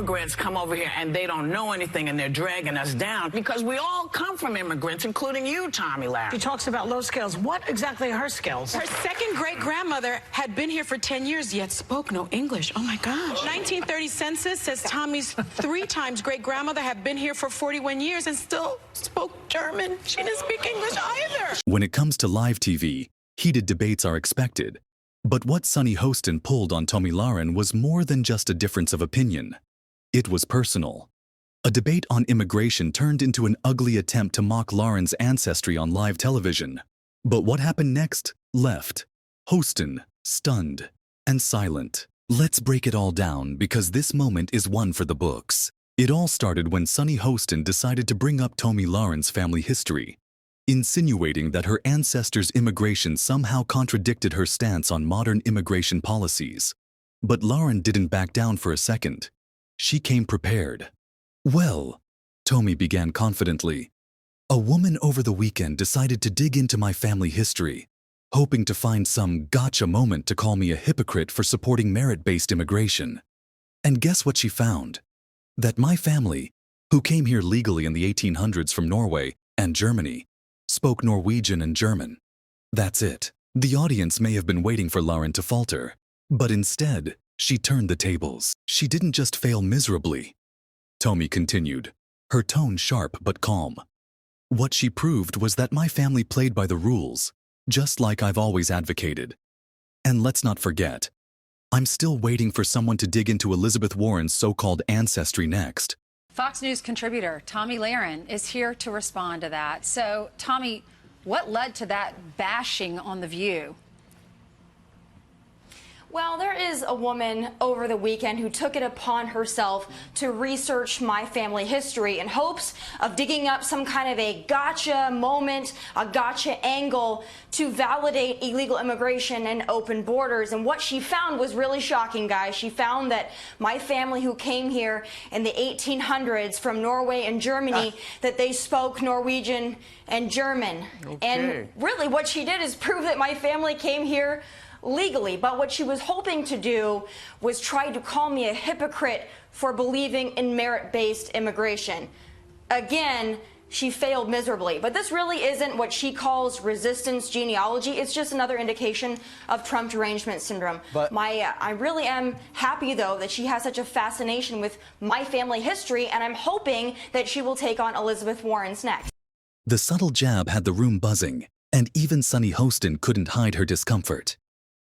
immigrants come over here and they don't know anything and they're dragging us down because we all come from immigrants, including you, Tomi Lahren. She talks about low skills. What exactly are her skills? Her second great-grandmother had been here for 10 years, yet spoke no English. Oh, my gosh. 1930 census says Tomi's 3 times great-grandmother had been here for 41 years and still spoke German. She didn't speak English either. When it comes to live TV, heated debates are expected. But what Sonny Hostin pulled on Tomi Lahren was more than just a difference of opinion. It was personal. A debate on immigration turned into an ugly attempt to mock Lahren's ancestry on live television. But what happened next left Hostin stunned and silent. Let's break it all down because this moment is one for the books. It all started when Sonny Hostin decided to bring up Tomi Lahren's family history, insinuating that her ancestors' immigration somehow contradicted her stance on modern immigration policies. But Lahren didn't back down for a second. She came prepared. "Well," Tomi began confidently, "a woman over the weekend decided to dig into my family history, hoping to find some gotcha moment to call me a hypocrite for supporting merit-based immigration. And guess what she found? That my family, who came here legally in the 1800s from Norway and Germany, spoke Norwegian and German. That's it." The audience may have been waiting for Lahren to falter, but instead, she turned the tables. She didn't just fail miserably. Tomi continued, her tone sharp but calm. "What she proved was that my family played by the rules, just like I've always advocated. And let's not forget, I'm still waiting for someone to dig into Elizabeth Warren's so-called ancestry next." Fox News contributor Tomi Lahren is here to respond to that. So, Tomi, what led to that bashing on The View? Well, there is a woman over the weekend who took it upon herself to research my family history in hopes of digging up some kind of a gotcha moment, a gotcha angle to validate illegal immigration and open borders. And what she found was really shocking, guys. She found that my family who came here in the 1800s from Norway and Germany, that they spoke Norwegian and German. Okay. And really what she did is prove that my family came here legally, but what she was hoping to do was try to call me a hypocrite for believing in merit-based immigration. Again, she failed miserably, but this really isn't what she calls resistance genealogy. It's just another indication of Trump derangement syndrome. But I really am happy, though, that she has such a fascination with my family history, and I'm hoping that she will take on Elizabeth Warren's next. The subtle jab had the room buzzing, and even Sonny Hostin couldn't hide her discomfort.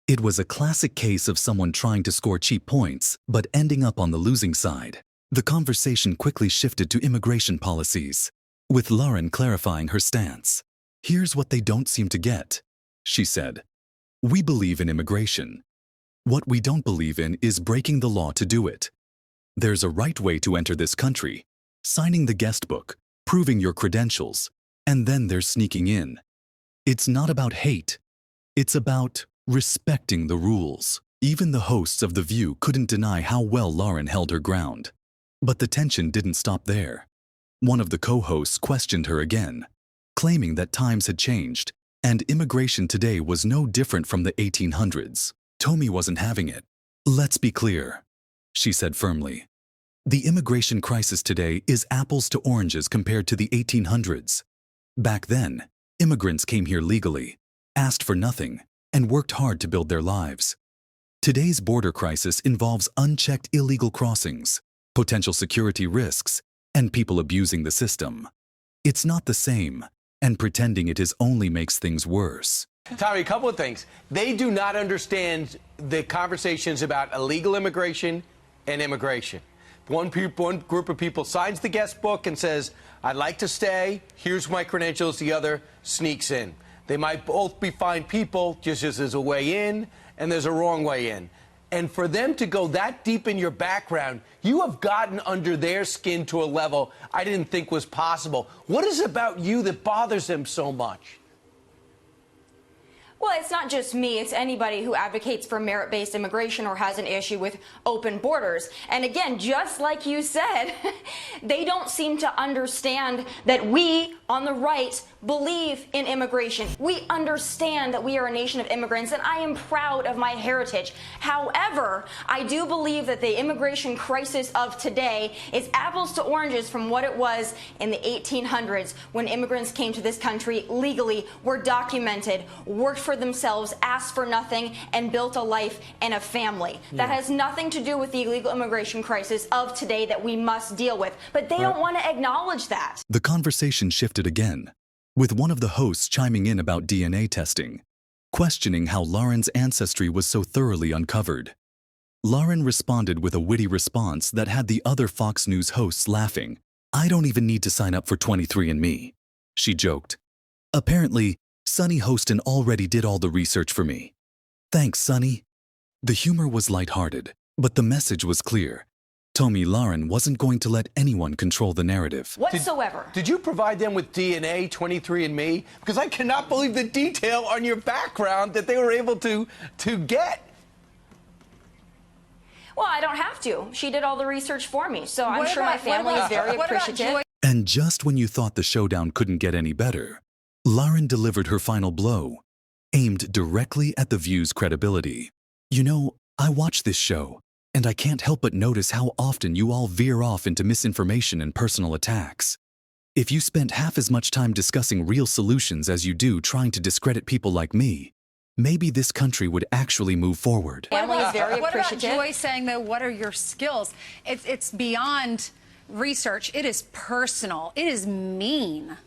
It was a classic case of someone trying to score cheap points, but ending up on the losing side. The conversation quickly shifted to immigration policies, with Lahren clarifying her stance. "Here's what they don't seem to get," she said. "We believe in immigration. What we don't believe in is breaking the law to do it. There's a right way to enter this country, signing the guest book, proving your credentials, and then there's sneaking in. It's not about hate. It's about respecting the rules." Even the hosts of The View couldn't deny how well Lahren held her ground. But the tension didn't stop there. One of the co-hosts questioned her again, claiming that times had changed, and immigration today was no different from the 1800s. Tomi wasn't having it. "Let's be clear," she said firmly. "The immigration crisis today is apples to oranges compared to the 1800s. Back then, immigrants came here legally, asked for nothing, and worked hard to build their lives. Today's border crisis involves unchecked illegal crossings, potential security risks, and people abusing the system. It's not the same, and pretending it is only makes things worse." Tomi, a couple of things. They do not understand the conversations about illegal immigration and immigration. One group of people signs the guest book and says, "I'd like to stay, here's my credentials," the other sneaks in. They might both be fine people, just as there's a way in and there's a wrong way in. And for them to go that deep in your background, you have gotten under their skin to a level I didn't think was possible. What is it about you that bothers them so much? Well, it's not just me. It's anybody who advocates for merit-based immigration or has an issue with open borders. And again, just like you said, they don't seem to understand that we on the right believe in immigration. We understand that we are a nation of immigrants, and I am proud of my heritage. However, I do believe that the immigration crisis of today is apples to oranges from what it was in the 1800s, when immigrants came to this country legally, were documented, worked for themselves, asked for nothing, and built a life and a family. That has nothing to do with the illegal immigration crisis of today that we must deal with. But they don't want to acknowledge that. The conversation shifted again, with one of the hosts chiming in about DNA testing, questioning how Lahren's ancestry was so thoroughly uncovered. Lahren responded with a witty response that had the other Fox News hosts laughing. "I don't even need to sign up for 23andMe," she joked. "Apparently, Sonny Hostin already did all the research for me. Thanks, Sonny." The humor was lighthearted, but the message was clear. Tomi Lahren wasn't going to let anyone control the narrative. Whatsoever. Did you provide them with DNA, 23andMe? Because I cannot believe the detail on your background that they were able to get. Well, I don't have to. She did all the research for me, so I'm sure my family is very appreciative. And just when you thought the showdown couldn't get any better, Lahren delivered her final blow, aimed directly at The View's credibility. "You know, I watch this show, and I can't help but notice how often you all veer off into misinformation and personal attacks. If you spent half as much time discussing real solutions as you do trying to discredit people like me, maybe this country would actually move forward." Family is very appreciative. What about Joy saying, though, what are your skills? It's beyond research. It is personal. It is mean.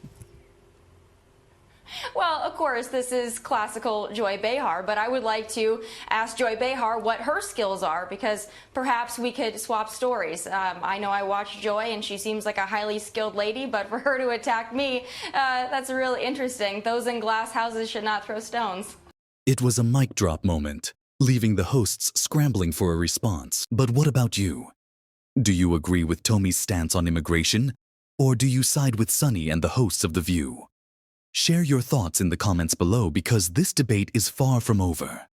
Well, of course, this is classical Joy Behar, but I would like to ask Joy Behar what her skills are, because perhaps we could swap stories. I know I watch Joy, and she seems like a highly skilled lady, but for her to attack me, that's really interesting. Those in glass houses should not throw stones. It was a mic drop moment, leaving the hosts scrambling for a response. But what about you? Do you agree with Tomi's stance on immigration? Or do you side with Sonny and the hosts of The View? Share your thoughts in the comments below, because this debate is far from over.